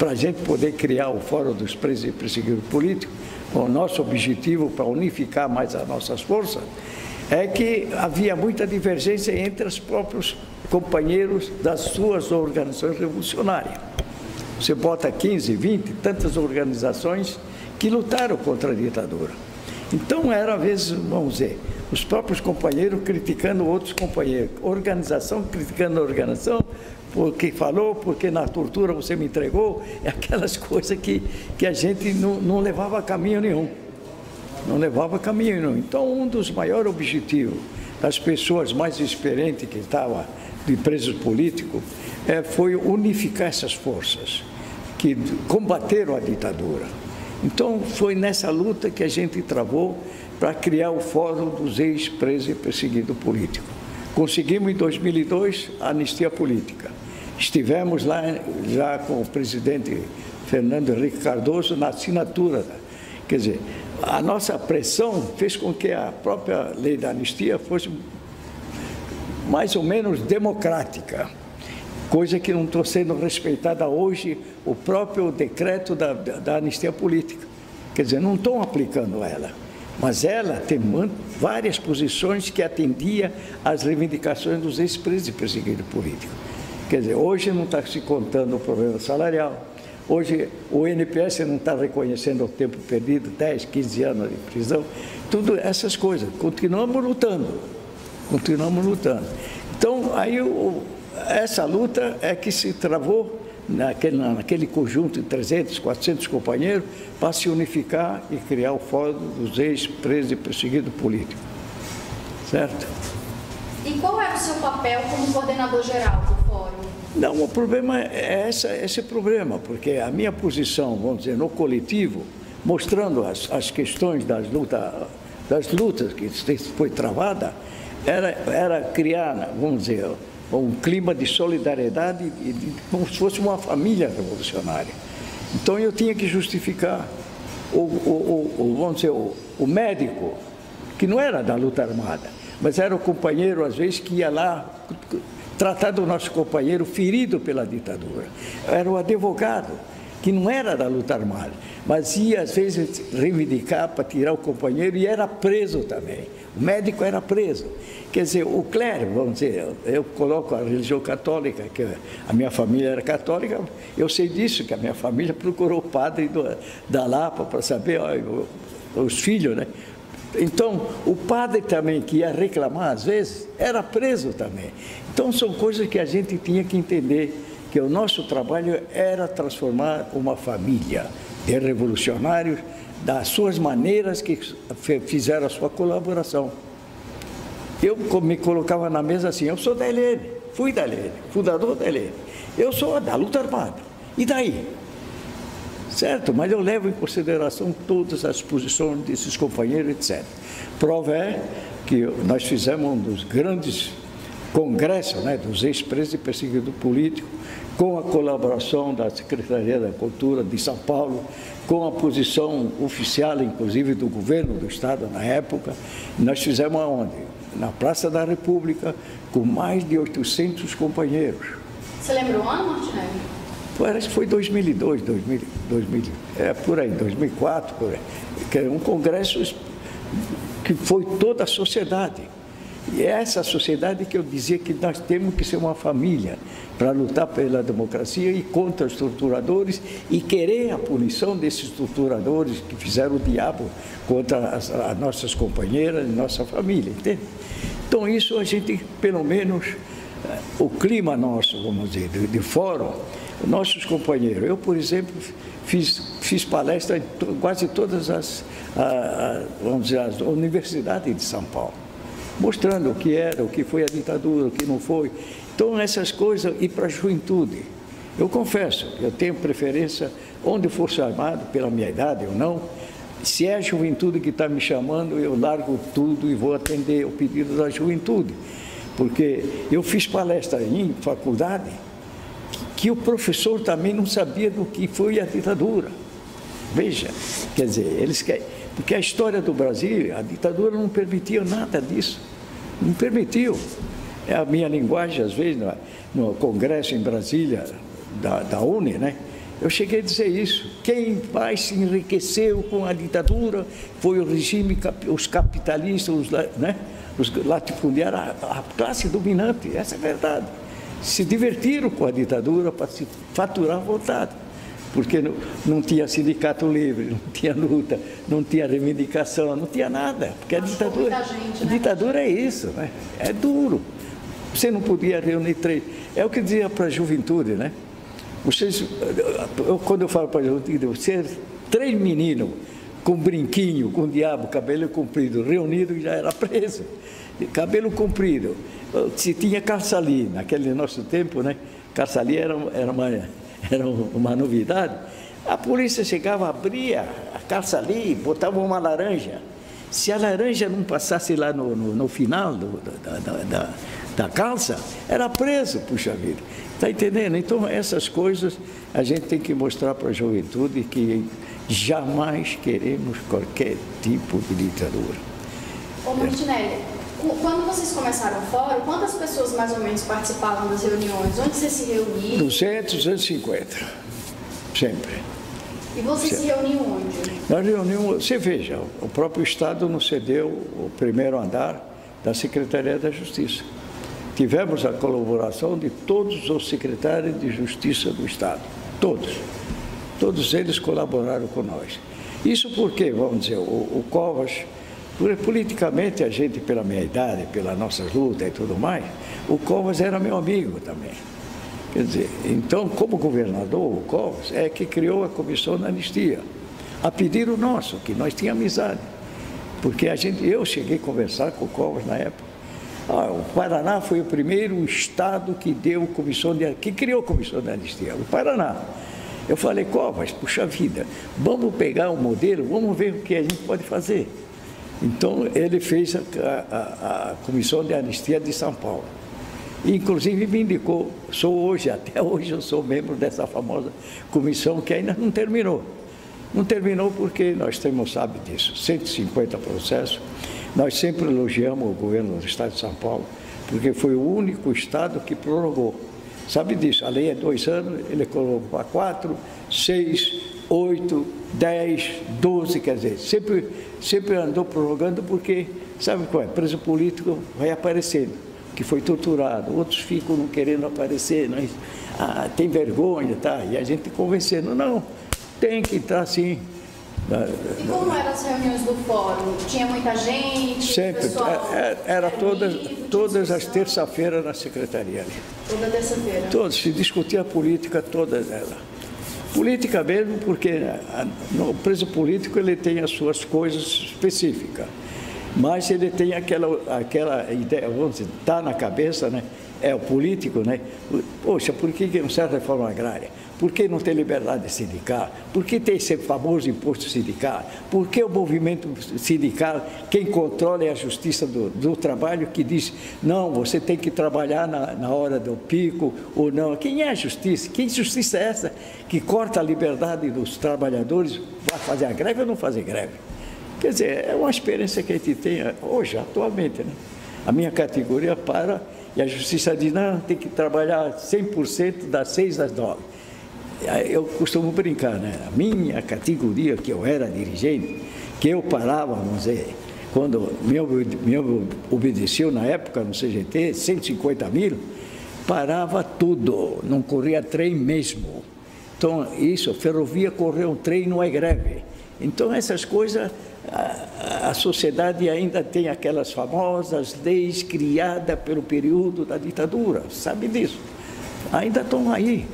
para a gente poder criar o Fórum dos Presos e Perseguidos Políticos, o nosso objetivo para unificar mais as nossas forças, é que havia muita divergência entre os próprios companheiros das suas organizações revolucionárias. Você bota 15, 20, tantas organizações que lutaram contra a ditadura. Então, era, às vezes, vamos dizer, os próprios companheiros criticando outros companheiros, organização criticando a organização, porque falou, porque na tortura você me entregou, é aquelas coisas que a gente não levava a caminho nenhum. Não levava a caminho nenhum. Então, um dos maiores objetivos das pessoas mais experientes que estavam de presos políticos foi unificar essas forças que combateram a ditadura. Então, foi nessa luta que a gente travou para criar o Fórum dos Ex-Presos e Perseguidos Políticos. Conseguimos, em 2002, a anistia política. Estivemos lá já com o presidente Fernando Henrique Cardoso na assinatura. Quer dizer, a nossa pressão fez com que a própria lei da anistia fosse mais ou menos democrática, coisa que não está sendo respeitada hoje, o próprio decreto da anistia política. Quer dizer, não estão aplicando ela, mas ela tem várias posições que atendia às reivindicações dos ex-presos e perseguidos políticos. Quer dizer, hoje não está se contando o problema salarial, hoje o NPS não está reconhecendo o tempo perdido, 10, 15 anos de prisão, tudo essas coisas. Continuamos lutando. Então, aí essa luta é que se travou naquele conjunto de 300, 400 companheiros para se unificar e criar o Fórum dos Ex-Presos e Perseguidos Políticos. Certo? E qual era o seu papel como coordenador geral do Fórum? Não, o problema é esse problema, porque a minha posição, vamos dizer, no coletivo, mostrando as questões das lutas que foi travada, era criar, vamos dizer, um clima de solidariedade, como se fosse uma família revolucionária. Então eu tinha que justificar vamos dizer, o médico, que não era da luta armada, mas era o companheiro, às vezes, que ia lá tratar do nosso companheiro ferido pela ditadura. Era o advogado, que não era da luta armada, mas ia, às vezes, reivindicar para tirar o companheiro e era preso também. O médico era preso. Quer dizer, o clero, vamos dizer, eu coloco a religião católica, que a minha família era católica, eu sei disso, que a minha família procurou o padre da Lapa para saber, os filhos, né? Então, o padre também, que ia reclamar, às vezes, era preso também. Então, são coisas que a gente tinha que entender, que o nosso trabalho era transformar uma família de revolucionários das suas maneiras que fizeram a sua colaboração. Eu me colocava na mesa assim, eu sou da ELN, fui da ELN, fundador da ELN, eu sou da luta armada, e daí? Certo? Mas eu levo em consideração todas as posições desses companheiros, etc. Prova é que nós fizemos um dos grandes congressos, né, dos ex-presos e perseguidos políticos, com a colaboração da Secretaria da Cultura de São Paulo, com a posição oficial, inclusive, do governo do Estado na época. Nós fizemos aonde? Na Praça da República, com mais de 800 companheiros. Você lembra o ano, Martinelli? Parece que foi 2002, por aí, 2004, por aí. Que é um congresso que foi toda a sociedade. E é essa sociedade que eu dizia que nós temos que ser uma família para lutar pela democracia e contra os torturadores e querer a punição desses torturadores que fizeram o diabo contra as nossas companheiras e nossa família, entende? Então isso a gente, pelo menos, o clima nosso, vamos dizer, de fórum, nossos companheiros, eu, por exemplo, fiz palestra em quase todas vamos dizer, as universidades de São Paulo, mostrando o que era, o que foi a ditadura, o que não foi. Então, essas coisas, e para a juventude. Eu confesso, eu tenho preferência, onde for chamado, pela minha idade ou não, se é a juventude que está me chamando, eu largo tudo e vou atender o pedido da juventude. Porque eu fiz palestra em faculdade, que o professor também não sabia do que foi a ditadura. Veja, quer dizer, porque a história do Brasil, a ditadura não permitia nada disso, não permitiu. É a minha linguagem, às vezes, no congresso em Brasília, da UNE, né? Eu cheguei a dizer isso. Quem mais se enriqueceu com a ditadura foi o regime, os capitalistas, os latifundiários, a classe dominante. Essa é a verdade. Se divertiram com a ditadura para se faturar à vontade. Porque não tinha sindicato livre, não tinha luta, não tinha reivindicação, não tinha nada. Porque a ditadura é isso, né? É duro. Você não podia reunir três. É o que dizia para a juventude, né? Quando eu falo para a juventude, você, três meninos com brinquinho, com diabo, cabelo comprido, reunido, já era preso. Cabelo comprido. Se tinha calça-ali, naquele nosso tempo, né? Calça-ali era uma novidade. A polícia chegava, abria a calça-ali, botava uma laranja. Se a laranja não passasse lá no final da calça, era preso, puxa vida. Está entendendo? Então, essas coisas a gente tem que mostrar para a juventude que jamais queremos qualquer tipo de ditadura. Ô, Montinelli, quando vocês começaram o fórum, quantas pessoas mais ou menos participavam das reuniões? Onde vocês se reuniam? 200, 250, sempre. E vocês se reuniam onde? Nós reunimos, você veja, o próprio Estado nos cedeu o primeiro andar da Secretaria da Justiça. Tivemos a colaboração de todos os secretários de Justiça do Estado, todos. Todos eles colaboraram com nós. Isso porque, vamos dizer, o Covas, politicamente, a gente, pela minha idade, pela nossa luta e tudo mais, o Covas era meu amigo também. Quer dizer, então, como governador, o Covas é que criou a Comissão da Anistia, a pedido nosso, que nós tínhamos amizade. Porque eu cheguei a conversar com o Covas na época. O Paraná foi o primeiro estado que criou a Comissão da Anistia, o Paraná. Eu falei, Covas, puxa vida, vamos pegar o modelo, vamos ver o que a gente pode fazer. Então, ele fez a Comissão de Anistia de São Paulo. Inclusive, me indicou, até hoje eu sou membro dessa famosa comissão que ainda não terminou. Não terminou porque nós temos, sabe disso, 150 processos. Nós sempre elogiamos o governo do Estado de São Paulo, porque foi o único Estado que prorrogou. Sabe disso, a lei é 2 anos, ele colocou para 4, 6, 8, 10, 12, quer dizer, sempre andou prorrogando porque, sabe qual é? Preso político vai aparecendo, que foi torturado, outros ficam não querendo aparecer, tem vergonha, tá? E a gente convencendo, não, tem que entrar sim. E como eram as reuniões do fórum? Tinha muita gente? Sempre, era todas as terças-feiras na secretaria ali. Toda terça-feira? Todos, se discutia a política, todas elas. Política mesmo, porque o preso político ele tem as suas coisas específicas, mas ele tem aquela ideia, vamos dizer, está na cabeça, né? É o político, né? Poxa, por que não serve a reforma agrária? Por que não tem liberdade sindical? Por que tem esse famoso imposto sindical? Por que o movimento sindical, quem controla é a Justiça do Trabalho, que diz, não, você tem que trabalhar na hora do pico ou não? Quem é a Justiça? Que justiça é essa que corta a liberdade dos trabalhadores? Vai fazer a greve ou não fazer greve? Quer dizer, é uma experiência que a gente tem hoje, atualmente, né? A minha categoria e a Justiça diz, não, tem que trabalhar 100% das 6 às 9. Eu costumo brincar, né? A minha categoria, que eu era dirigente, que eu parava, vamos dizer, quando me obedeceu na época no CGT, 150 mil, parava tudo, não corria trem mesmo. Então, a ferrovia correu um trem, não é greve. Então, essas coisas, a sociedade ainda tem aquelas famosas leis criadas pelo período da ditadura, sabe disso? Ainda estão aí.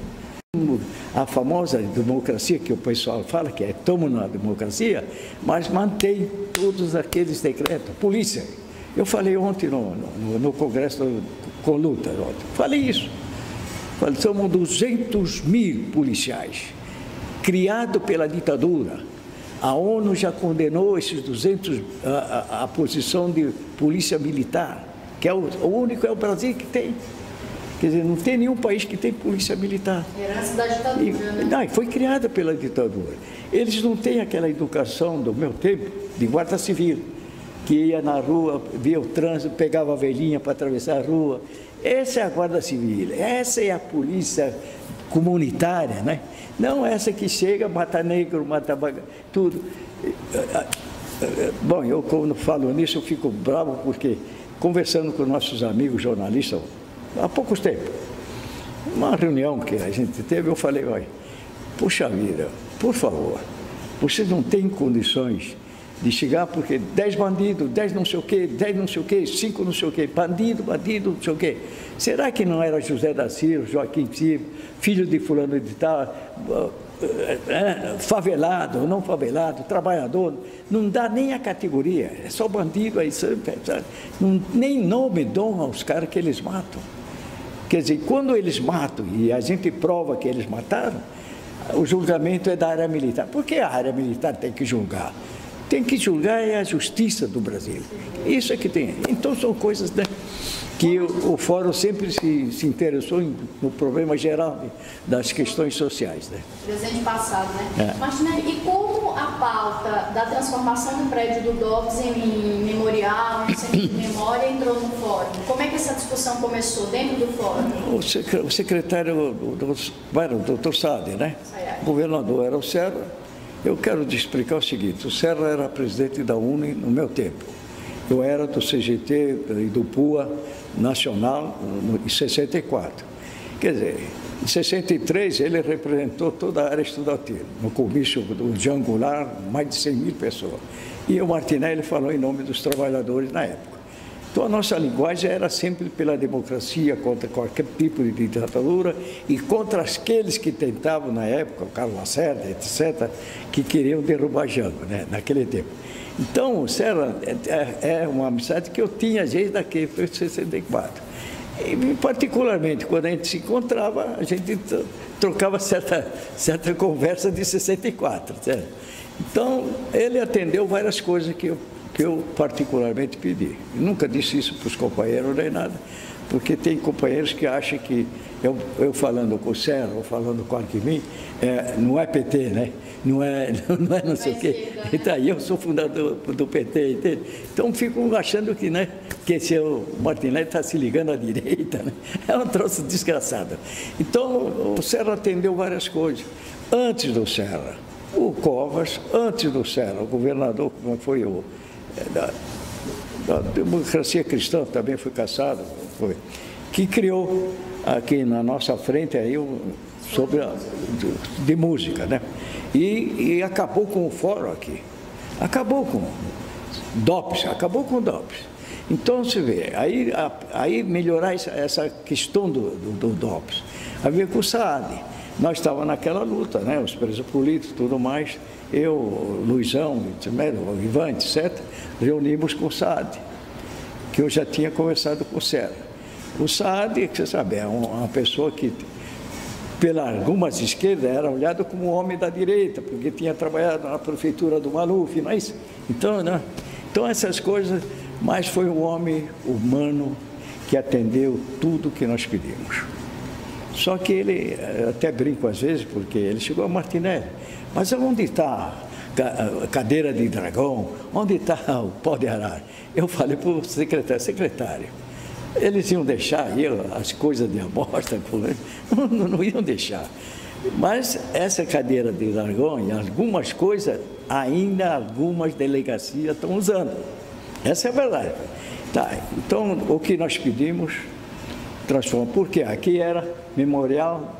A famosa democracia que o pessoal fala, que estamos na democracia, mas mantém todos aqueles decretos. Polícia. Eu falei ontem no Congresso com luta, falei isso. Falei, somos 200 mil policiais, criados pela ditadura. A ONU já condenou esses 200, a posição de polícia militar, que é o único, é o Brasil que tem. Quer dizer, não tem nenhum país que tem polícia militar. Herança da ditadura, né? Não, foi criada pela ditadura. Eles não têm aquela educação do meu tempo de guarda civil, que ia na rua, via o trânsito, pegava a velhinha para atravessar a rua. Essa é a guarda civil, essa é a polícia comunitária, né? Não essa que chega, mata negro, mata tudo. Bom, eu quando falo nisso eu fico bravo porque, conversando com nossos amigos jornalistas, há pouco tempo, uma reunião que a gente teve, eu falei, olha, puxa vida, por favor, vocês não têm condições de chegar porque 10 bandidos, 10 não sei o quê, 10 não sei o quê, 5 não sei o quê, bandido, não sei o quê. Será que não era José da Silva, Joaquim Silva, filho de fulano de tal, favelado, não favelado, trabalhador? Não dá nem a categoria, é só bandido aí, nem nome dão aos caras que eles matam. Quer dizer, quando eles matam e a gente prova que eles mataram, o julgamento é da área militar. Por que a área militar tem que julgar? Tem que julgar é a justiça do Brasil. Isso é que tem. Então são coisas, né, que o Fórum sempre se interessou no problema geral das questões sociais. Né? Presente e passado, né? Martinelli, e como a pauta da transformação do prédio do DOPS em memorial, em centro de memória, entrou no Fórum? Como é que essa discussão começou dentro do Fórum? O secretário era o doutor Saad, né? O governador era o Serra. Eu quero te explicar o seguinte, o Serra era presidente da UNE no meu tempo. Eu era do CGT e do PUA Nacional em 64. Quer dizer, em 63 ele representou toda a área estudantil, no comício do Jean Goulart, mais de 100 mil pessoas. E o Martinelli falou em nome dos trabalhadores na época. Então a nossa linguagem era sempre pela democracia, contra qualquer tipo de ditadura e contra aqueles que tentavam na época, o Carlos Lacerda, etc., que queriam derrubar Jango, né, naquele tempo. Então, o Serra é uma amizade que eu tinha desde aquele 64. E, particularmente, quando a gente se encontrava, a gente trocava certa conversa de 64. Certo? Então, ele atendeu várias coisas que eu particularmente pedi. Eu nunca disse isso para os companheiros nem nada, porque tem companheiros que acham que eu falando com o Serra ou falando com o Alckmin, não é PT, né? Não é não sei o quê. Então, eu sou fundador do PT, entende? Então ficam achando que, né, que esse Martinelli está se ligando à direita, né? É um troço desgraçado. Então o Serra atendeu várias coisas. Antes do Serra, o Covas, antes do Serra, o governador, como foi da democracia cristã, também foi caçado, que criou aqui na nossa frente aí sobre de música, né? E acabou com o fórum aqui, acabou com DOPS, acabou com o DOPS. Então, você vê, aí melhorar essa questão do DOPS, a ver com o Saad. Nós estávamos naquela luta, né? Os presos políticos, tudo mais, eu, o Luizão, o Ivan, etc., reunimos com o Saad, que eu já tinha conversado com o Serra. O Saad, você sabe, é uma pessoa que, pelas algumas esquerdas, era olhado como um homem da direita, porque tinha trabalhado na prefeitura do Maluf, não é isso? Então, né? Então essas coisas, mas foi um homem humano que atendeu tudo que nós pedimos. Só que ele, até brinco às vezes, porque ele chegou a Martinelli, mas onde está a cadeira de dragão? Onde está o pó de arara? Eu falei para o secretário, eles iam deixar aí as coisas de amostra, não iam deixar. Mas essa cadeira de dragão e algumas coisas, ainda algumas delegacias estão usando. Essa é a verdade. Tá, então, o que nós pedimos, transforma, porque aqui era Memorial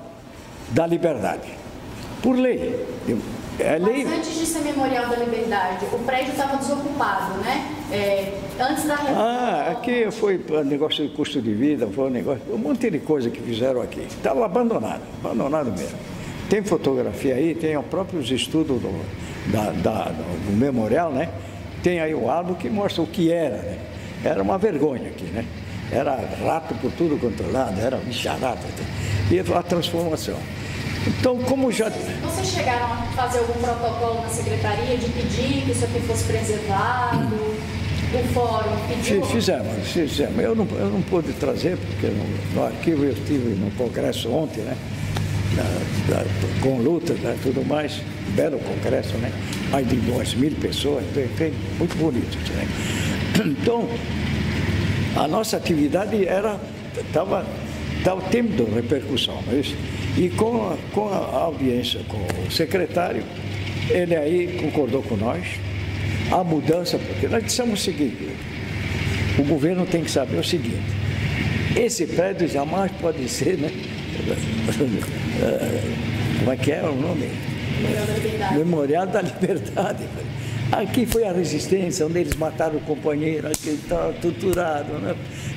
da Liberdade, por lei. Mas antes de ser Memorial da Liberdade, o prédio estava desocupado, né? Antes da reforma. Aqui foi um negócio de custo de vida, foi um monte de coisa que fizeram aqui. Estava abandonado mesmo. Tem fotografia aí, tem os próprios estudos do Memorial, né? Tem aí o álbum que mostra o que era, né? Era uma vergonha aqui, né? Era rato por tudo quanto é lado, era bicharada. E a transformação. Então, como já... Vocês chegaram a fazer algum protocolo na secretaria de pedir que isso aqui fosse preservado? O fórum pediu? Fizemos. Eu não pude trazer, porque no arquivo eu estive no congresso ontem, né? Com lutas e tudo mais. Belo congresso, né? Mais de 2.000 pessoas, foi muito bonito. Né? Então, a nossa atividade estava estava tendo repercussão. Mas, e com a audiência com o secretário, ele aí concordou com nós, a mudança, porque nós dissemos o seguinte, o governo tem que saber o seguinte, esse prédio jamais pode ser, né? Como é que é o nome? Memorial da Liberdade. Aqui foi a resistência, onde eles mataram o companheiro, aqui está torturado, né?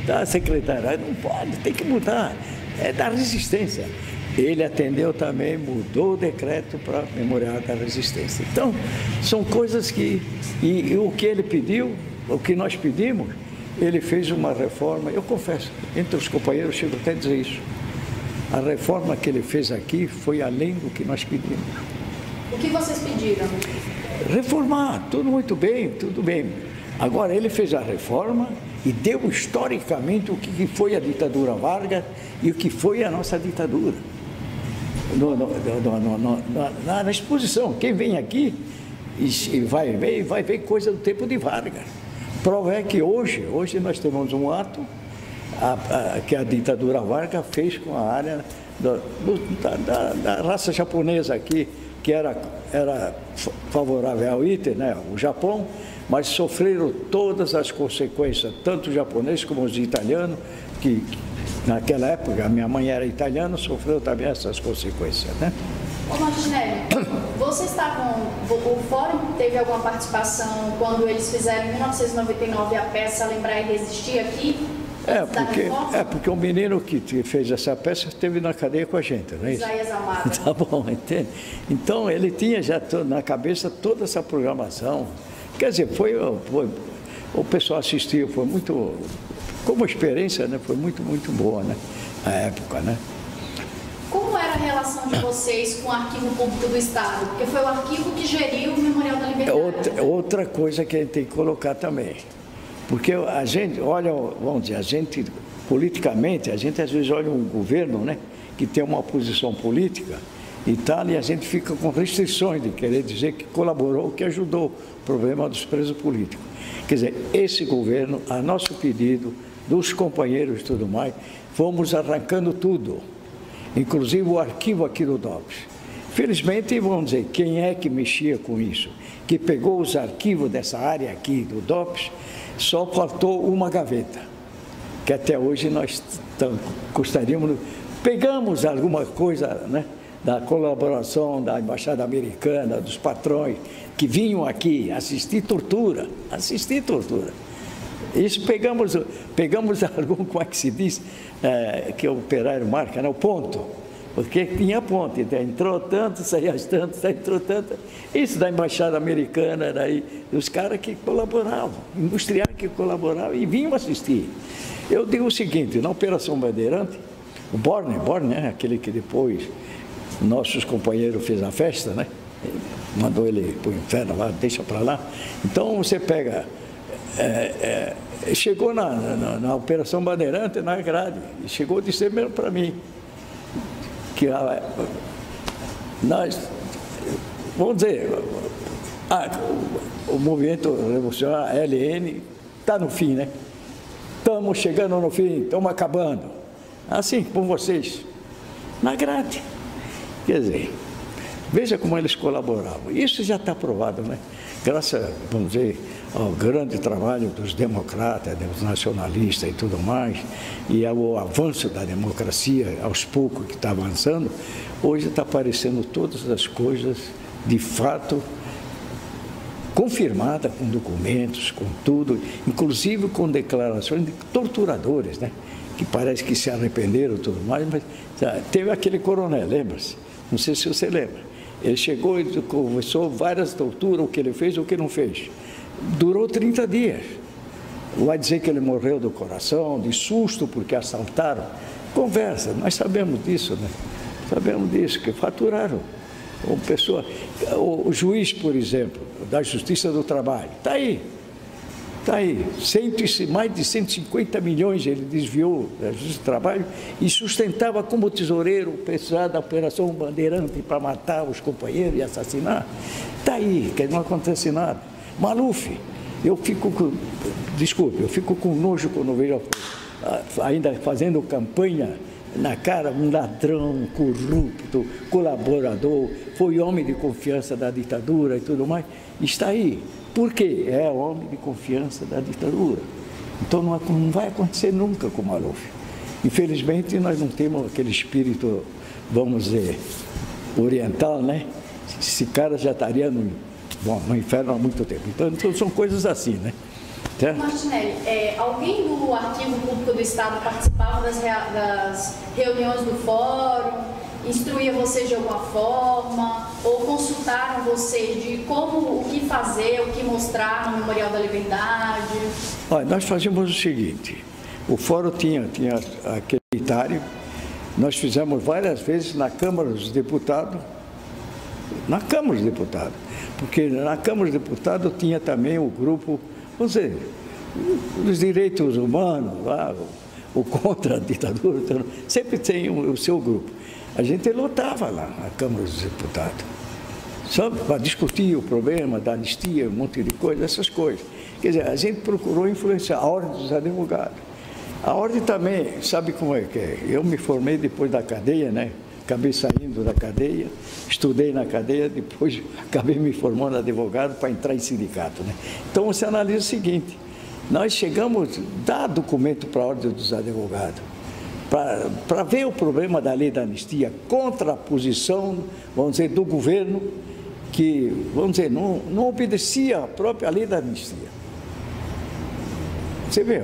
Tá, secretário, não pode, tem que mudar, é da resistência. Ele atendeu também, mudou o decreto para Memorial da Resistência. Então, são coisas que... E o que ele pediu, o que nós pedimos, ele fez uma reforma, eu confesso, entre os companheiros, chego até a dizer isso. A reforma que ele fez aqui foi além do que nós pedimos. O que vocês pediram? Reformar, tudo muito bem, tudo bem. Agora, ele fez a reforma e deu historicamente o que foi a ditadura Vargas e o que foi a nossa ditadura. Na exposição, quem vem aqui e vai ver coisa do tempo de Vargas. Prova é que hoje nós temos um ato que a ditadura Vargas fez com a área da raça japonesa aqui, que era favorável ao ITER, né, o Japão, mas sofreram todas as consequências, tanto os japoneses como os italianos, que naquela época, a minha mãe era italiana, sofreu também essas consequências, né? Ô Martinelli, você está com... O Fórum teve alguma participação quando eles fizeram em 1999 a peça Lembrar e Resistir aqui? Porque o menino que fez essa peça esteve na cadeia com a gente, não é isso? Isaías Amado. Tá bom, entende? Então, ele tinha já na cabeça toda essa programação. Quer dizer, o pessoal assistiu, foi muito... Como experiência, né, foi muito, muito boa, né? A época, né? Como era a relação de vocês com o Arquivo Público do Estado? Porque foi o arquivo que geriu o Memorial da Liberdade. Outra coisa que a gente tem que colocar também. Porque a gente olha, vamos dizer, a gente, politicamente, a gente às vezes olha um governo, né, que tem uma posição política e tal, e a gente fica com restrições de querer dizer que colaborou, que ajudou o problema dos presos políticos. Quer dizer, esse governo, a nosso pedido, dos companheiros e tudo mais, fomos arrancando tudo, inclusive o arquivo aqui do DOPS. Felizmente, vamos dizer, quem é que mexia com isso? Que pegou os arquivos dessa área aqui do DOPS, só faltou uma gaveta, que até hoje nós gostaríamos... Pegamos alguma coisa, né, da colaboração da Embaixada Americana, dos patrões, que vinham aqui assistir tortura. Isso pegamos algum, como é que se diz, que o operário marca, né, o ponto. Porque tinha ponte, entrou tanto, saía tanto, entrou tanto. Isso da Embaixada Americana, daí, os caras que colaboravam, industriais que colaboravam e vinham assistir. Eu digo o seguinte, na Operação Bandeirante, o Borne, né, aquele que depois nossos companheiros fez a festa, né, mandou ele para o inferno lá, deixa para lá. Então você pega, chegou na Operação Bandeirante, na grade, e chegou a dizer mesmo para mim, que nós, vamos dizer, o movimento revolucionário, LN, está no fim, né? Estamos chegando no fim, estamos acabando. Assim, com vocês, na grade. Quer dizer, veja como eles colaboravam. Isso já está provado, né? Graças, vamos dizer, ao grande trabalho dos democratas, dos nacionalistas e tudo mais, e ao avanço da democracia, aos poucos que está avançando, hoje está aparecendo todas as coisas, de fato, confirmada com documentos, com tudo, inclusive com declarações de torturadores, né? Que parece que se arrependeram e tudo mais, mas teve aquele coronel, lembra-se? Não sei se você lembra. Ele chegou e conversou várias torturas, o que ele fez, o que não fez. Durou 30 dias. Vai dizer que ele morreu do coração, de susto, porque assaltaram. Conversa, nós sabemos disso, né? Sabemos disso, que faturaram. Uma pessoa, o juiz, por exemplo, da Justiça do Trabalho, está aí. Está aí, mais de 150 milhões ele desviou da Justiça do Trabalho e sustentava como tesoureiro, pessoal da Operação Bandeirante para matar os companheiros e assassinar. Está aí, que não acontece nada. Maluf, eu fico com nojo quando vejo ainda fazendo campanha na cara um ladrão, um corrupto, colaborador, foi homem de confiança da ditadura e tudo mais, está aí. Por quê? É homem de confiança da ditadura. Então não vai acontecer nunca com o Maluf. Infelizmente nós não temos aquele espírito, vamos dizer, oriental, né? Esse cara já estaria no inferno há muito tempo. Então são coisas assim, né? Martinelli, alguém do Arquivo Público do Estado participava das reuniões do fórum, instruía vocês de alguma forma, ou consultaram vocês de como, o que fazer, o que mostrar no Memorial da Liberdade? Olha, nós fazíamos o seguinte, o fórum tinha aquele unitário, nós fizemos várias vezes na Câmara dos Deputados, porque na Câmara dos Deputados tinha também o grupo, vamos dizer, dos direitos humanos, lá, o contra a ditadura, sempre tem o seu grupo. A gente lotava lá na Câmara dos Deputados, só para discutir o problema da anistia, um monte de coisas, essas coisas. Quer dizer, a gente procurou influenciar a Ordem dos Advogados. A Ordem também, sabe como é que é? Eu me formei depois da cadeia, né? Acabei saindo da cadeia, estudei na cadeia, depois acabei me formando advogado para entrar em sindicato, né? Então você analisa o seguinte, nós chegamos a dar documento para a Ordem dos Advogados, para ver o problema da lei da anistia contra a posição, vamos dizer, do governo, que, vamos dizer, não obedecia à própria lei da anistia. Você vê,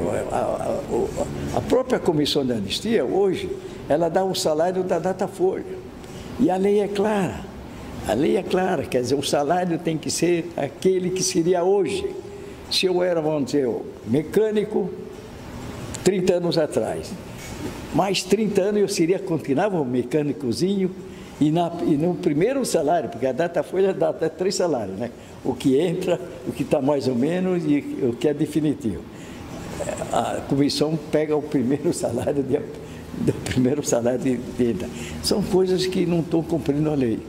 a própria comissão de anistia, hoje, ela dá o salário da Datafolha. E a lei é clara. A lei é clara, quer dizer, o salário tem que ser aquele que seria hoje. Se eu era, vamos dizer, mecânico, 30 anos atrás, mais 30 anos eu continuava um mecânicozinho, e no primeiro salário, porque a Datafolha dá até 3 salários, né? O que entra, o que está mais ou menos e o que é definitivo. A comissão pega o primeiro salário do primeiro salário de venda. São coisas que não estão cumprindo a lei.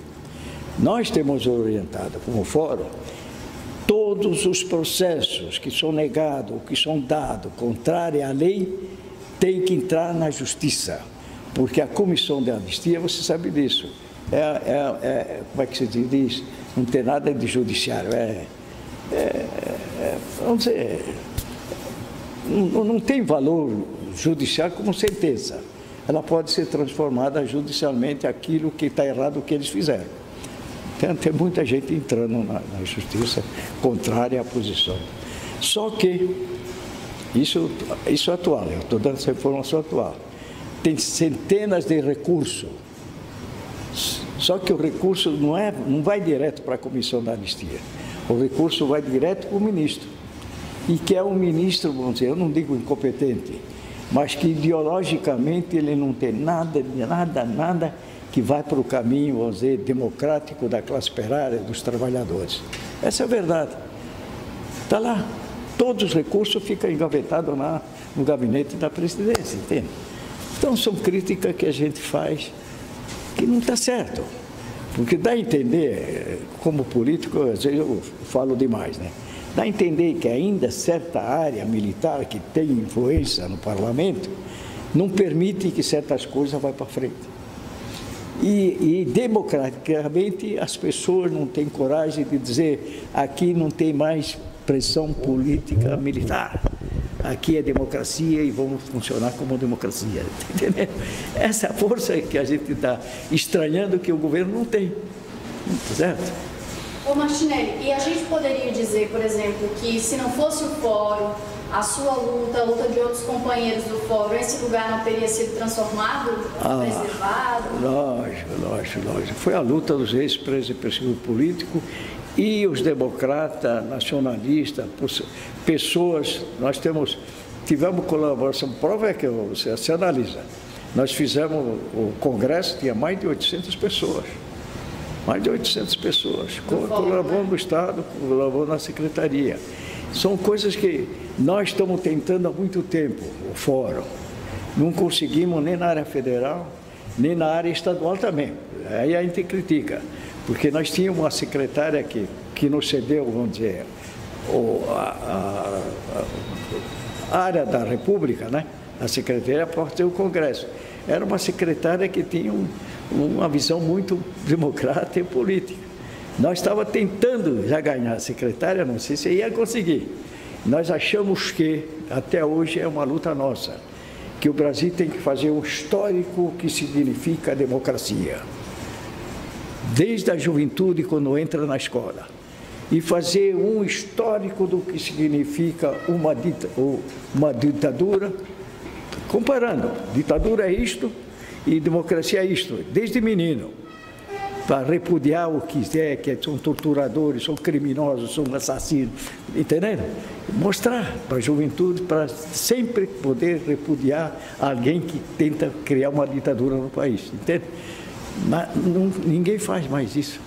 Nós temos orientado, como fórum, todos os processos que são negados, que são dados contrários à lei, tem que entrar na justiça. Porque a comissão de anistia, você sabe disso, como é que se diz? Não tem nada de judiciário, vamos dizer, não tem valor judicial como sentença. Ela pode ser transformada judicialmente aquilo que está errado, o que eles fizeram. Tem muita gente entrando na justiça contrária à posição. Só que, isso é atual, eu estou dando essa informação atual, tem centenas de recursos, só que o recurso não vai direto para a comissão da anistia, o recurso vai direto para o ministro, e que é um ministro, vamos dizer, eu não digo incompetente, mas que ideologicamente ele não tem nada que vai para o caminho, vamos dizer, democrático da classe operária, dos trabalhadores. Essa é a verdade. Está lá. Todos os recursos ficam engavetados lá no gabinete da presidência, entende? Então, são críticas que a gente faz que não está certo. Porque dá a entender, como político, às vezes eu falo demais, né? Dá a entender que ainda certa área militar que tem influência no parlamento não permite que certas coisas vá para frente. E democraticamente as pessoas não têm coragem de dizer aqui não tem mais pressão política militar. Aqui é democracia e vamos funcionar como democracia. Entendeu? Essa força que a gente está estranhando que o governo não tem. Certo? Ô Martinelli, e a gente poderia dizer, por exemplo, que se não fosse o fórum, a sua luta, a luta de outros companheiros do fórum, esse lugar não teria sido transformado, preservado? Lógico. Foi a luta dos ex-presos e perseguidos políticos e os democratas, nacionalistas, pessoas, nós tivemos colaboração, prova é que você analisa, nós fizemos o congresso, tinha mais de 800 pessoas. Mais de 800 pessoas, colaborou no Estado, colaborou na Secretaria. São coisas que nós estamos tentando há muito tempo, o fórum. Não conseguimos nem na área federal, nem na área estadual também. Aí a gente critica, porque nós tínhamos uma secretária que nos cedeu, vamos dizer, a área da República, né? A Secretaria para ter o Congresso. era uma secretária que tinha uma visão muito democrática e política. Nós estávamos tentando já ganhar a secretária, não sei se ia conseguir. Nós achamos que, até hoje, é uma luta nossa, que o Brasil tem que fazer um histórico que significa democracia. Desde a juventude, quando entra na escola. E fazer um histórico do que significa uma ditadura, comparando. Ditadura é isto e democracia é isto, desde menino. Para repudiar o que é, que são torturadores, são criminosos, são assassinos, entendeu? Mostrar para a juventude, para sempre poder repudiar alguém que tenta criar uma ditadura no país, entende? Mas ninguém faz mais isso.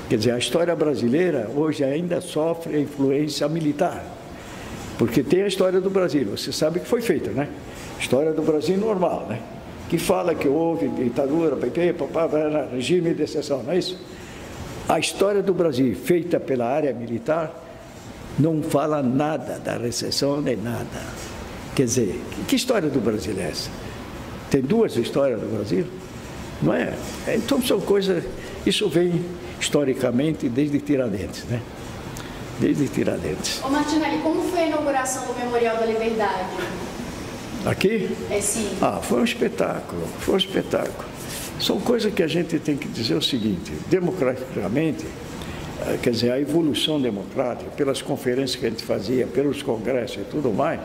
Quer dizer, a história brasileira hoje ainda sofre a influência militar, porque tem a história do Brasil, você sabe que foi feita, né? História do Brasil normal, né? Que fala que houve ditadura, regime de exceção, não é isso? A história do Brasil, feita pela área militar, não fala nada da recessão nem nada. Quer dizer, que história do Brasil é essa? Tem duas histórias do Brasil? Não é? Então são coisas, isso vem historicamente desde Tiradentes, né? Desde Tiradentes. Ô Martinelli, como foi a inauguração do Memorial da Liberdade? Aqui? Sim. Foi um espetáculo, foi um espetáculo. São coisas que a gente tem que dizer o seguinte, democraticamente, quer dizer, a evolução democrática, pelas conferências que a gente fazia, pelos congressos e tudo mais,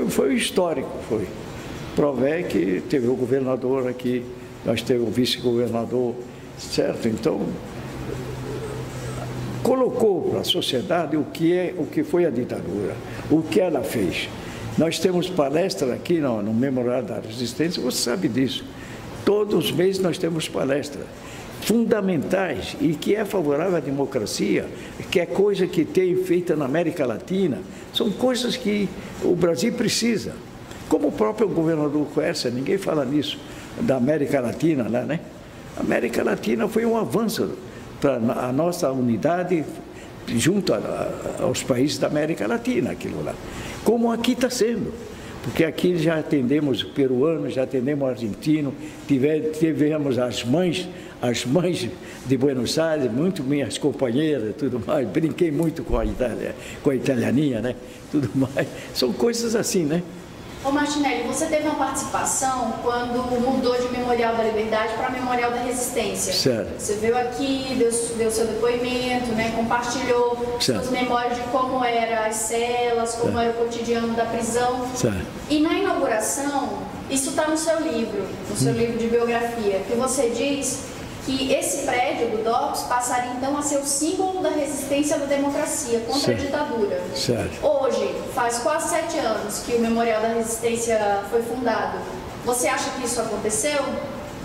foi histórico, foi. Prové que teve o governador aqui, nós teve o vice-governador, certo? Então, colocou para a sociedade o que foi a ditadura, o que ela fez. Nós temos palestra aqui no Memorial da Resistência, você sabe disso. Todos os meses nós temos palestras fundamentais e que é favorável à democracia, que é coisa que tem feita na América Latina, são coisas que o Brasil precisa. Como o próprio governador Quercia, ninguém fala nisso, da América Latina lá, né? A América Latina foi um avanço para a nossa unidade junto aos países da América Latina, aquilo lá. Como aqui está sendo, porque aqui já atendemos peruanos, já atendemos argentinos, tivemos as mães de Buenos Aires, muito minhas companheiras, tudo mais, brinquei muito com a italianinha, né? Tudo mais, são coisas assim, né? Ô Martinelli, você teve uma participação quando mudou de Memorial da Liberdade para Memorial da Resistência. Certo. Você veio aqui, deu seu depoimento, né, compartilhou suas memórias de como eram as celas, como era o cotidiano da prisão. Certo. E na inauguração, isso está no seu livro de biografia, que você diz que esse prédio do DOPS passaria então a ser o símbolo da resistência da democracia contra a ditadura. Certo. Hoje, faz quase 7 anos que o Memorial da Resistência foi fundado. Você acha que isso aconteceu?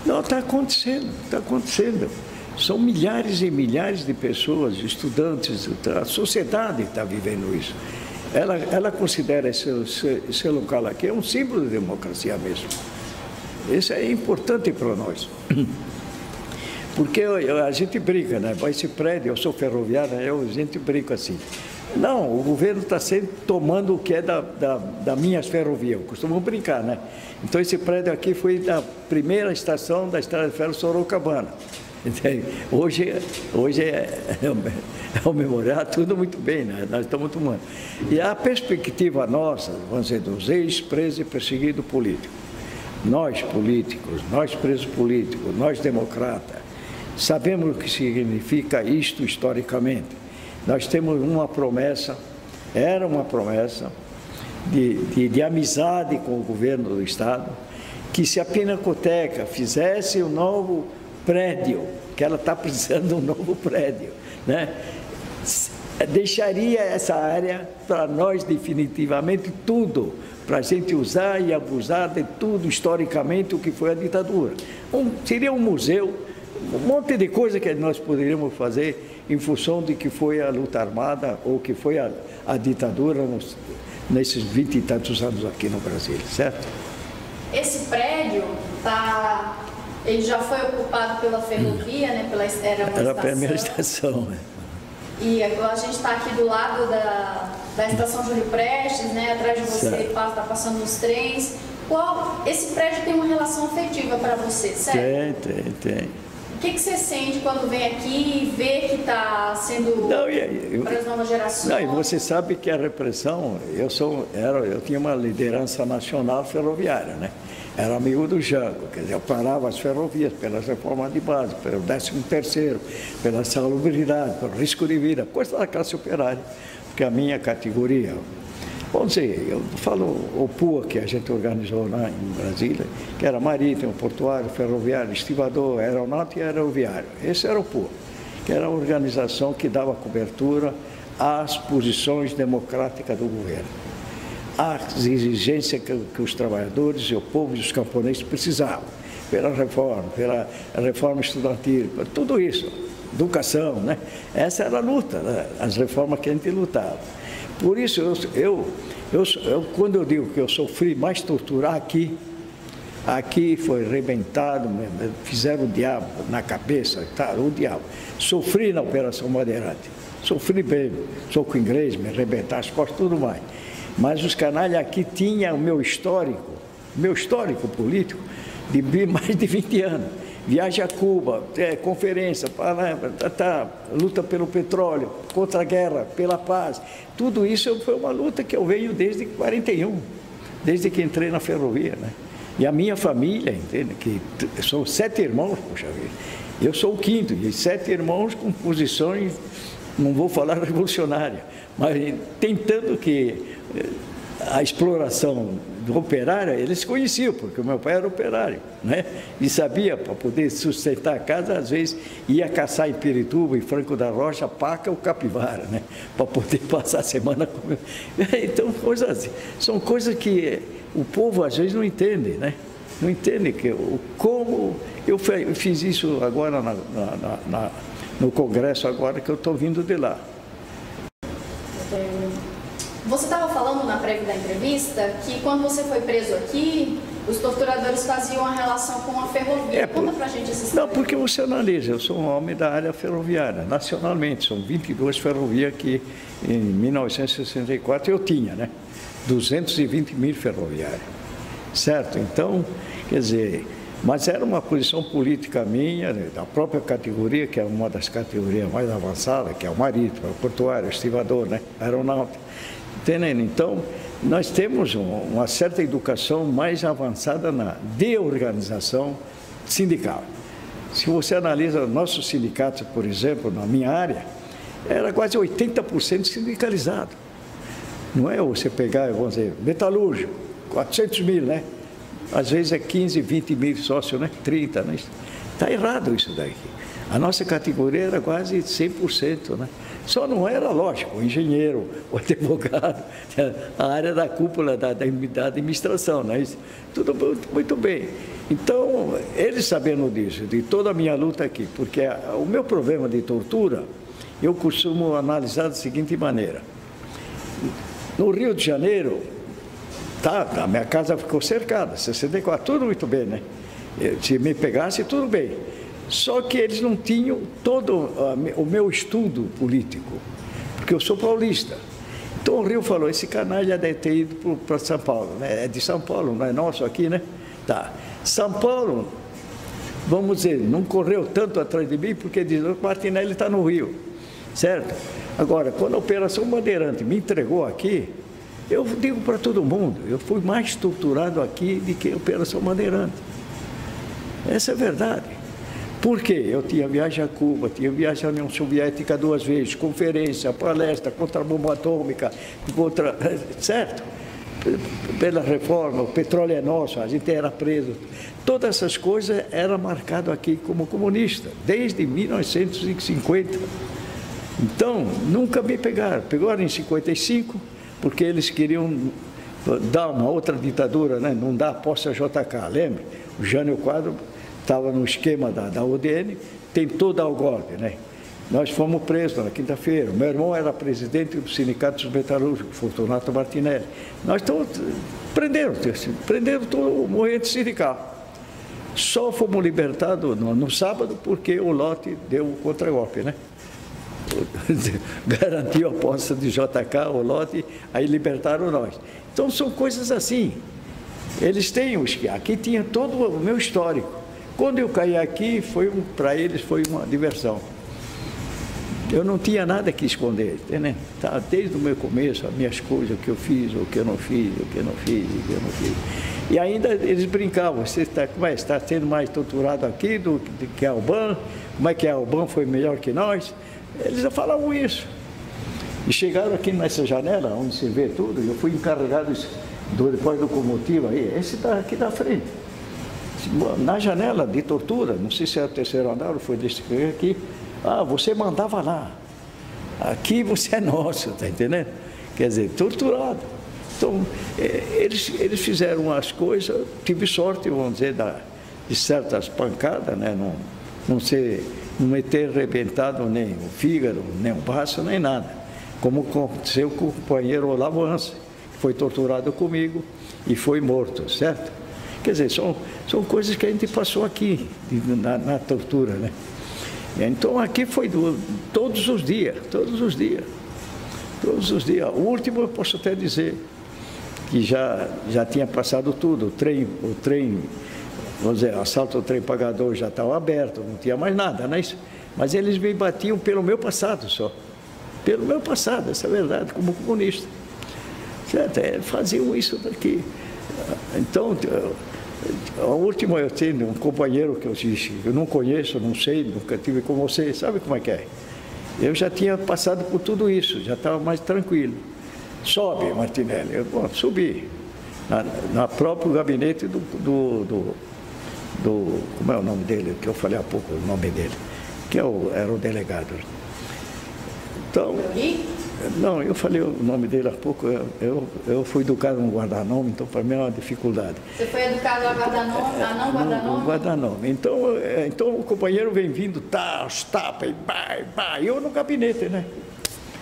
Não, está acontecendo, está acontecendo. São milhares e milhares de pessoas, estudantes, a sociedade está vivendo isso. Ela considera esse local aqui um símbolo de democracia mesmo. Isso é importante para nós. Porque a gente brinca, né? Esse prédio, eu sou ferroviário, a gente brinca assim. Não, o governo está sempre tomando o que é da minhas ferrovias, costumam brincar, né? Então esse prédio aqui foi da primeira estação da Estrada de Ferro Sorocabana. Hoje é o memorial, tudo muito bem, né? Nós estamos tomando. E a perspectiva nossa, vamos dizer, dos ex-presos e perseguidos políticos, nós políticos, nós presos políticos, nós democratas, sabemos o que significa isto historicamente. Nós temos uma promessa, era uma promessa de amizade com o governo do Estado, que se a Pinacoteca fizesse um novo prédio, que ela está precisando de um novo prédio, né? Deixaria essa área para nós definitivamente tudo, para a gente usar e abusar de tudo historicamente o que foi a ditadura. Seria um museu, um monte de coisa que nós poderíamos fazer em função de que foi a luta armada ou que foi a ditadura nesses 20 e tantos anos aqui no Brasil, certo? Esse prédio ele já foi ocupado pela ferrovia, né? Era a primeira estação. Né? E agora a gente está aqui do lado da estação Júlio Prestes, né? Atrás de você está passando os trens. Esse prédio tem uma relação afetiva para você, certo? Tem. O que você sente quando vem aqui e vê que está sendo para as novas gerações? Não, e você sabe que a repressão, eu tinha uma liderança nacional ferroviária, né? Era amigo do Jango, quer dizer, eu parava as ferrovias pelas reformas de base, pelo 13º, pela salubridade, pelo risco de vida, coisa da classe operária, porque a minha categoria, vamos dizer, eu falo o PUA que a gente organizou lá em Brasília, que era marítimo, portuário, ferroviário, estivador, aeronáutico e aeroviário. Esse era o PUA, que era a organização que dava cobertura às posições democráticas do governo, às exigências que os trabalhadores e o povo e os camponeses precisavam, pela reforma estudantil, tudo isso, educação, né? Essa era a luta, né? As reformas que a gente lutava. Por isso, quando eu digo que eu sofri mais torturar aqui foi arrebentado, fizeram o diabo na cabeça, tá, o diabo. Sofri na Operação Bandeirante, sofri bem, soco inglês, me arrebentar as costas, tudo mais. Mas os canalhas aqui tinham o meu histórico político de mais de 20 anos. Viagem a Cuba, conferência, luta pelo petróleo, contra a guerra, pela paz. Tudo isso foi uma luta que eu venho desde 41, desde que entrei na ferrovia, né? E a minha família, entende? Que são 7 irmãos, poxa vida. Eu sou o 5º, e 7 irmãos com posições, não vou falar revolucionária, mas tentando que a exploração do operário, eles conheciam, porque o meu pai era operário, né? E sabia, para poder sustentar a casa, às vezes ia caçar em Pirituba, em Franco da Rocha, paca ou capivara, né? Para poder passar a semana com... Então, são coisas que o povo às vezes não entende, né? Não entende como eu fiz isso agora no Congresso, agora que eu estou vindo de lá. Você estava falando na prévia da entrevista que quando você foi preso aqui, os torturadores faziam uma relação com a ferrovia. Conta pra gente essa história. Não, porque você analisa, eu sou um homem da área ferroviária, nacionalmente, são 22 ferrovias que em 1964 eu tinha, né? 220 mil ferroviários, certo? Então, quer dizer, mas era uma posição política minha, da própria categoria, que é uma das categorias mais avançadas, que é o marítimo, o portuário, o estivador, né? Aeronáutico. Entendendo? Então, nós temos uma certa educação mais avançada de organização sindical. Se você analisa nossos sindicatos, por exemplo, na minha área, era quase 80% sindicalizado. Não é você pegar, vamos dizer, metalúrgico, 400 mil, né? Às vezes é 15, 20 mil sócios, né? 30, né? Está errado isso daqui. A nossa categoria era quase 100%, né? Só não era, lógico, o engenheiro, o advogado, a área da cúpula da administração, né? Isso, tudo muito bem. Então, eles sabendo disso, de toda a minha luta aqui, porque o meu problema de tortura, eu costumo analisar da seguinte maneira. No Rio de Janeiro, a minha casa ficou cercada, 64, tudo muito bem, né? Se me pegasse, tudo bem. Só que eles não tinham todo o meu estudo político, porque eu sou paulista. Então o Rio falou, esse canalha deve ter ido para São Paulo, né? É de São Paulo, não é nosso aqui, né? Tá. São Paulo, vamos dizer, não correu tanto atrás de mim, porque diz, o Martinelli está no Rio, certo? Agora, quando a Operação Bandeirante me entregou aqui, eu digo para todo mundo, eu fui mais torturado aqui do que a Operação Bandeirante. Essa é a verdade. Por quê? Eu tinha viagem a Cuba, tinha viagem à União Soviética 2 vezes, conferência, palestra contra a bomba atômica, certo? Pela reforma, o petróleo é nosso, a gente era preso. Todas essas coisas eram marcadas aqui como comunista, desde 1950. Então, nunca me pegaram. Pegaram em 55, porque eles queriam dar uma outra ditadura, né? Não dar posse a JK, lembra? O Jânio Quadros estava no esquema da UDN, tentou dar o golpe, né? Nós fomos presos na quinta-feira. Meu irmão era presidente do Sindicato dos Metalúrgicos, Fortunato Martinelli. Nós prenderam todo o movimento sindical. Só fomos libertados no sábado porque o Lote deu o contragolpe, né? Garantiu a posse de JK, o Lote, aí libertaram nós. Então são coisas assim. Eles têm aqui tinha todo o meu histórico. Quando eu caí aqui, para eles foi uma diversão. Eu não tinha nada que esconder, entendeu? Tá, desde o meu começo, as minhas coisas, o que eu fiz, o que eu não fiz, o que eu não fiz, o que eu não fiz. E ainda eles brincavam, você está sendo mais torturado aqui do que a Alban, como é que a Alban foi melhor que nós? Eles já falavam isso. E chegaram aqui nessa janela, onde se vê tudo, eu fui encarregado depois do locomotivo aí, esse está aqui da frente. Na janela de tortura, não sei se é o terceiro andar ou foi desse aqui, você mandava lá. Aqui você é nosso, está entendendo? Quer dizer, torturado. Então, eles fizeram as coisas, tive sorte, vamos dizer, de certas pancadas, né? Não me ter arrebentado nem o fígado, nem o baço, nem nada. Como aconteceu com o companheiro Olavo Anse, que foi torturado comigo e foi morto, certo? Quer dizer, são coisas que a gente passou aqui, na tortura, né? Então aqui foi todos os dias. O último eu posso até dizer que já tinha passado tudo, o trem, vamos dizer, assalto ao trem pagador já estava aberto, não tinha mais nada, não é isso? Mas eles me batiam pelo meu passado só, pelo meu passado, essa é a verdade, como comunista. Certo? Faziam isso daqui. Então, a última eu tenho um companheiro que eu disse, eu não conheço, não sei, nunca tive com você, sabe como é que é? Eu já tinha passado por tudo isso, já estava mais tranquilo. Sobe, Martinelli. Subi. Na próprio gabinete do como é o nome dele, que eu falei há pouco o nome dele, que era o delegado. Então, não, eu falei o nome dele há pouco, eu fui educado no guarda-nome, então para mim é uma dificuldade. Você foi educado a guarda-nome, a não guarda-nome? Guarda-nome. Então o companheiro vem vindo, os tapas, e eu no gabinete, né?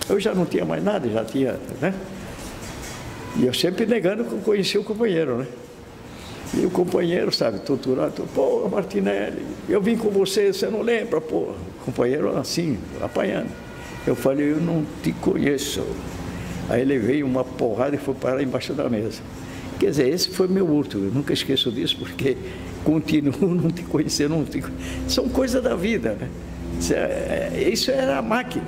Eu já não tinha mais nada, já tinha, né? E eu sempre negando que eu conhecia o companheiro, né? E o companheiro, sabe, torturado, pô, Martinelli, eu vim com você não lembra, pô? O companheiro assim, apanhando. Eu falei, eu não te conheço. Aí ele veio uma porrada e foi parar embaixo da mesa. Quer dizer, esse foi meu último, eu nunca esqueço disso, porque continuo não te conhecendo, são coisas da vida, né? Isso era a máquina,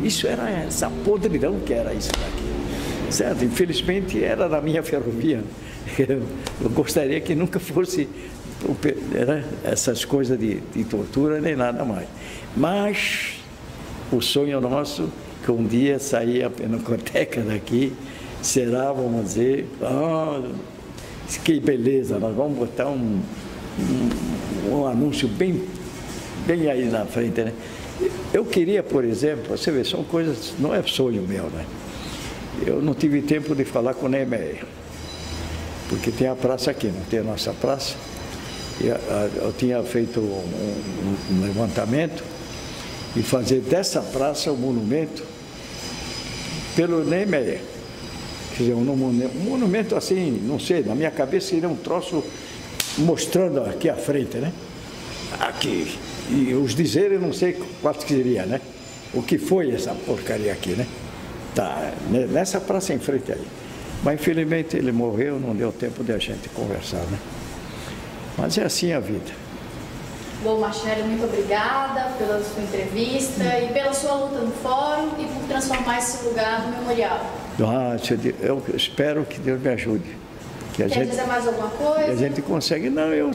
isso era essa podridão que era isso daqui, certo? Infelizmente era da minha ferrovia, eu gostaria que nunca fosse, né, essas coisas de tortura nem nada mais, mas o sonho nosso, que um dia sair a Pinacoteca daqui, será, vamos dizer, que beleza, nós vamos botar um anúncio bem aí na frente, né? Eu queria, por exemplo, você vê, são coisas, não é sonho meu, né? Eu não tive tempo de falar com o Neymar, porque tem a praça aqui, não tem a nossa praça. Eu tinha feito um levantamento e fazer dessa praça um monumento pelo Neymar. Quer dizer, um monumento assim, não sei, na minha cabeça seria um troço mostrando aqui à frente, né? Aqui. E os dizeres, eu não sei qual que seria, né? O que foi essa porcaria aqui, né? Tá, nessa praça em frente aí. Mas infelizmente ele morreu, não deu tempo de a gente conversar, né? Mas é assim a vida. Bom, Martinelli, muito obrigada pela sua entrevista e pela sua luta no fórum e por transformar esse lugar no memorial. Eu espero que Deus me ajude. Quer dizer mais alguma coisa? Que a gente consegue. Não, eu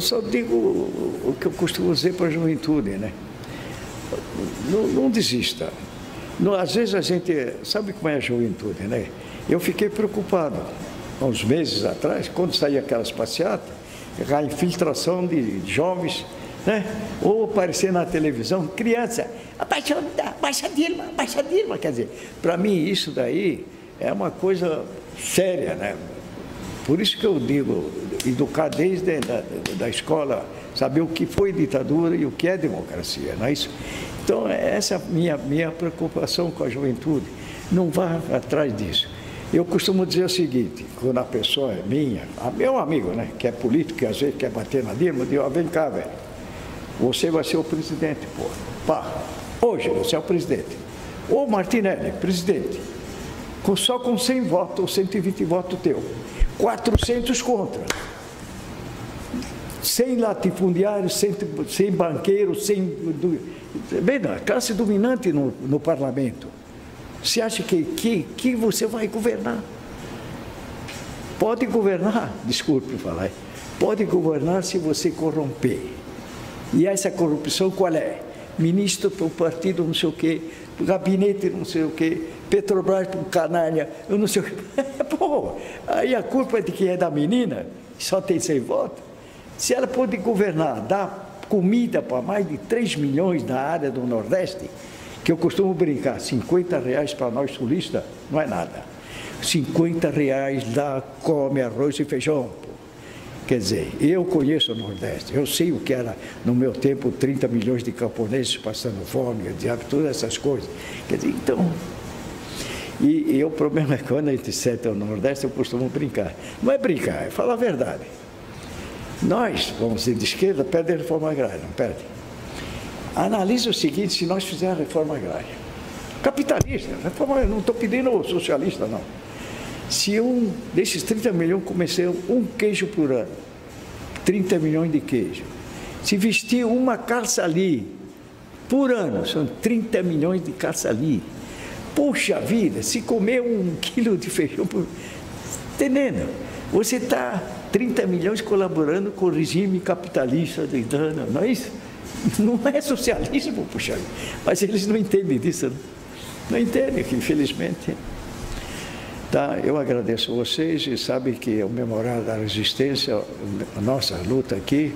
só digo o que eu costumo dizer para a juventude, né? Não desista. Às vezes a gente sabe como é a juventude, né? Eu fiquei preocupado há uns meses atrás, quando saía aquelas passeatas, a infiltração de jovens, né? Ou aparecer na televisão, criança, baixa Dilma, quer dizer, para mim isso daí é uma coisa séria, né? Por isso que eu digo, educar desde da escola, saber o que foi ditadura e o que é democracia, não é isso? Então, essa é a minha preocupação com a juventude, não vá atrás disso. Eu costumo dizer o seguinte, quando a pessoa é meu amigo, né, que é político, que às vezes quer bater na Dilma, eu digo, vem cá, velho, você vai ser o presidente, pô. Pá, hoje você é o presidente. Ô Martinelli, presidente, só com 100 votos ou 120 votos teu. 400 contra. Sem latifundiários, sem banqueiros, Bem, a classe dominante no parlamento. Você acha que você vai governar? Pode governar, desculpe falar, pode governar se você corromper. E essa corrupção qual é? Ministro para o partido não sei o quê, gabinete não sei o quê, Petrobras para o canalha, eu não sei o quê. Pô, aí a culpa é de quem é da menina, só tem 100 votos. Se ela pode governar, dar comida para mais de 3 milhões na área do Nordeste, que eu costumo brincar, R$50 para nós sulistas não é nada. R$50 lá come arroz e feijão. Quer dizer, eu conheço o Nordeste, eu sei o que era no meu tempo 30 milhões de camponeses passando fome, todas essas coisas. Quer dizer, então... E o problema é que quando a gente senta no Nordeste, eu costumo brincar. Não é brincar, é falar a verdade. Nós, vamos dizer, de esquerda, perde a reforma agrária, não perde. Analisa o seguinte, se nós fizermos a reforma agrária, capitalista, reforma, não estou pedindo socialista, não. Se desses 30 milhões comecei um queijo por ano, 30 milhões de queijo, se vestir uma calça ali por ano, são 30 milhões de calça ali. Puxa vida, se comer 1 quilo de feijão por... Entendendo? Você está 30 milhões colaborando com o regime capitalista de dano, não é isso? Não é socialismo, puxa vida. Mas eles não entendem disso, não entendem, infelizmente. Tá, eu agradeço a vocês e sabe que o Memorial da Resistência, a nossa luta aqui,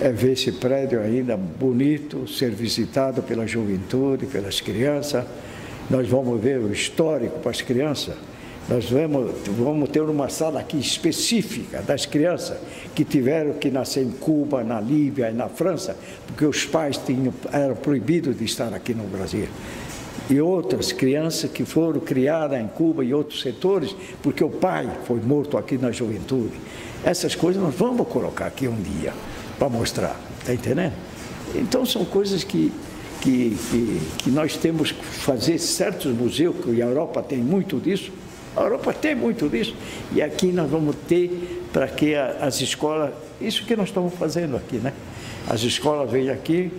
é ver esse prédio ainda bonito, ser visitado pela juventude, pelas crianças. Nós vamos ver o histórico para as crianças. Nós vamos ter uma sala aqui específica das crianças que tiveram que nascer em Cuba, na Líbia e na França, porque os pais eram proibidos de estar aqui no Brasil. E outras crianças que foram criadas em Cuba e outros setores, porque o pai foi morto aqui na juventude. Essas coisas nós vamos colocar aqui um dia, para mostrar, está entendendo? Então são coisas que nós temos que fazer certos museus, que a Europa tem muito disso, a Europa tem muito disso, e aqui nós vamos ter para que as escolas, isso que nós estamos fazendo aqui, né? As escolas vêm aqui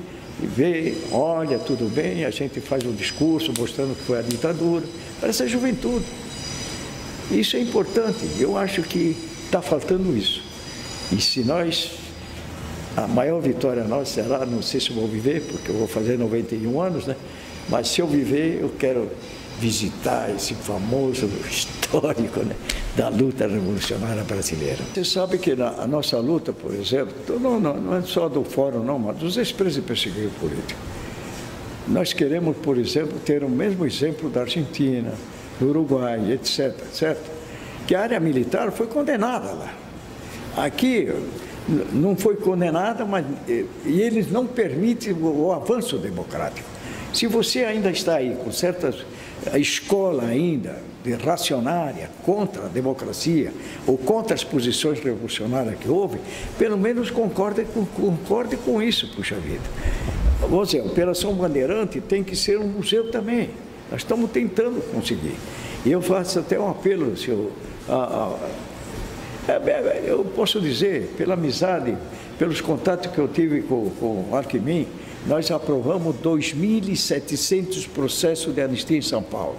e vê, olha, tudo bem, a gente faz um discurso mostrando que foi a ditadura, para essa juventude. Isso é importante, eu acho que está faltando isso. E se nós, a maior vitória nossa será, não sei se vou viver, porque eu vou fazer 91 anos, né? Mas se eu viver, eu quero visitar esse famoso histórico, né, da luta revolucionária brasileira. Você sabe que a nossa luta, por exemplo, não é só do Fórum, não, mas dos ex-presos e perseguidos políticos. Nós queremos, por exemplo, ter o mesmo exemplo da Argentina, do Uruguai, etc., certo? Que a área militar foi condenada lá. Aqui não foi condenada, mas e eles não permitem o avanço democrático. Se você ainda está aí com a escola ainda de racionária contra a democracia ou contra as posições revolucionárias que houve, pelo menos concorde com isso, puxa vida. Vamos dizer, a Operação Bandeirante tem que ser um museu também. Nós estamos tentando conseguir. E eu faço até um apelo, eu posso dizer, pela amizade, pelos contatos que eu tive com o Alckmin, nós aprovamos 2.700 processos de anistia em São Paulo.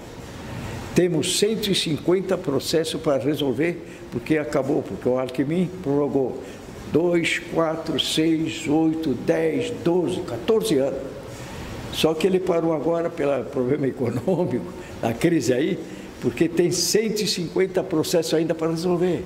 Temos 150 processos para resolver, porque acabou, porque o Alckmin prorrogou 2, 4, 6, 8, 10, 12, 14 anos. Só que ele parou agora pelo problema econômico, a crise aí, porque tem 150 processos ainda para resolver.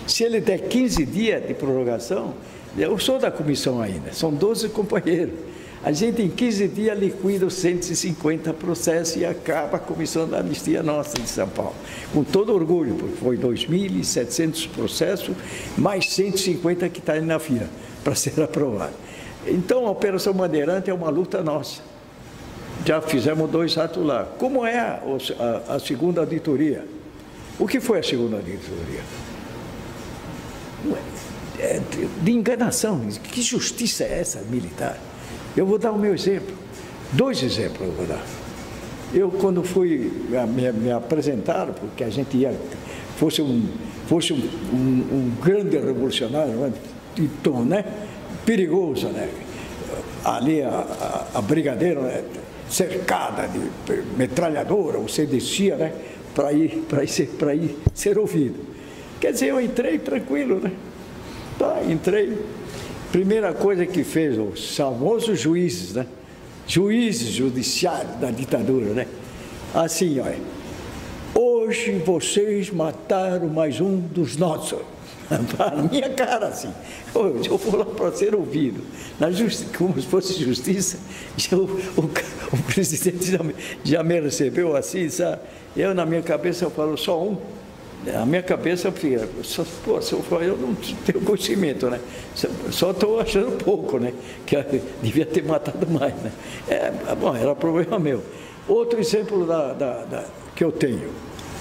Se ele der 15 dias de prorrogação, eu sou da comissão ainda, são 12 companheiros. A gente em 15 dias liquida os 150 processos e acaba a comissão da anistia nossa de São Paulo. Com todo orgulho, porque foi 2.700 processos, mais 150 que está aí na fila para ser aprovado. Então a Operação Bandeirante é uma luta nossa. Já fizemos 2 atos lá. Como é a segunda auditoria? O que foi a segunda auditoria? De enganação. Que justiça é essa militar? Eu vou dar o meu exemplo. 2 exemplos eu vou dar. Eu, quando fui me apresentar, porque a gente fosse fosse um grande revolucionário, né? Perigoso, né? Ali a brigadeira, né? Cercada de metralhadora, você descia, né? Para ir ser ouvido. Quer dizer, eu entrei tranquilo, né? Tá, entrei. Primeira coisa que fez os famosos juízes, né? Juízes judiciários da ditadura, né? Assim, olha, hoje vocês mataram mais um dos nossos. Na minha cara, assim. Hoje eu vou lá para ser ouvido. Como se fosse justiça, o presidente já me recebeu assim, sabe? Eu, na minha cabeça, eu falo só um. Na minha cabeça, eu não tenho conhecimento, né? Só estou achando pouco, né? Que eu devia ter matado mais, né? Bom, era problema meu. Outro exemplo que eu tenho,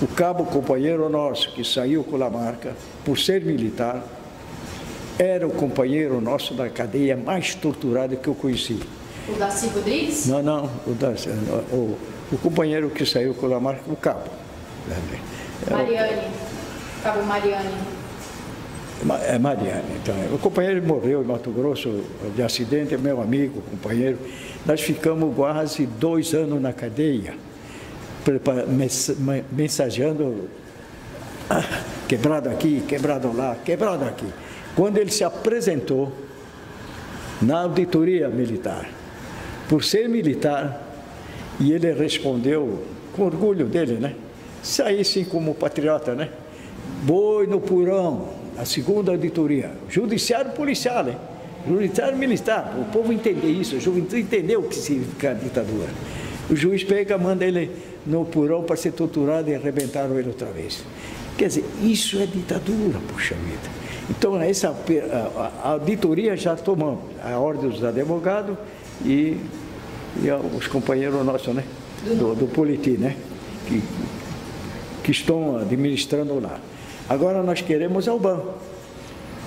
o cabo companheiro nosso, que saiu com a Lamarca, por ser militar, era o companheiro nosso da cadeia mais torturado que eu conheci. O Darcy Rodrigues? Não, o companheiro que saiu com a Lamarca, o cabo. Mariane, Cabo Mariane. É Mariane. Então, o companheiro morreu em Mato Grosso de acidente, é meu amigo, companheiro. Nós ficamos quase 2 anos na cadeia, mensageando quebrado aqui, quebrado lá, quebrado aqui. Quando ele se apresentou na auditoria militar, por ser militar, e ele respondeu com orgulho dele, né? Saí sim como patriota, né? Boi no porão, a segunda auditoria, judiciário policial, né? Judiciário militar, o povo entender isso, o juventude entendeu o que significa a ditadura. O juiz pega, manda ele no porão para ser torturado e arrebentaram ele outra vez. Quer dizer, isso é ditadura, puxa vida. Então, a auditoria já tomamos, a ordem dos advogados e os companheiros nossos, né? Do Politi, né? Que estão administrando lá. Agora nós queremos Albam,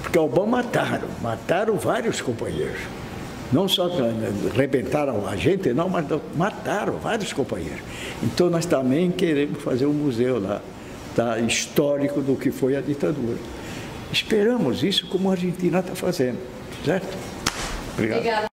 porque Albam mataram vários companheiros. Não só arrebentaram a gente, não, mas mataram vários companheiros. Então nós também queremos fazer um museu lá, tá, histórico do que foi a ditadura. Esperamos isso como a Argentina está fazendo, certo? Obrigado.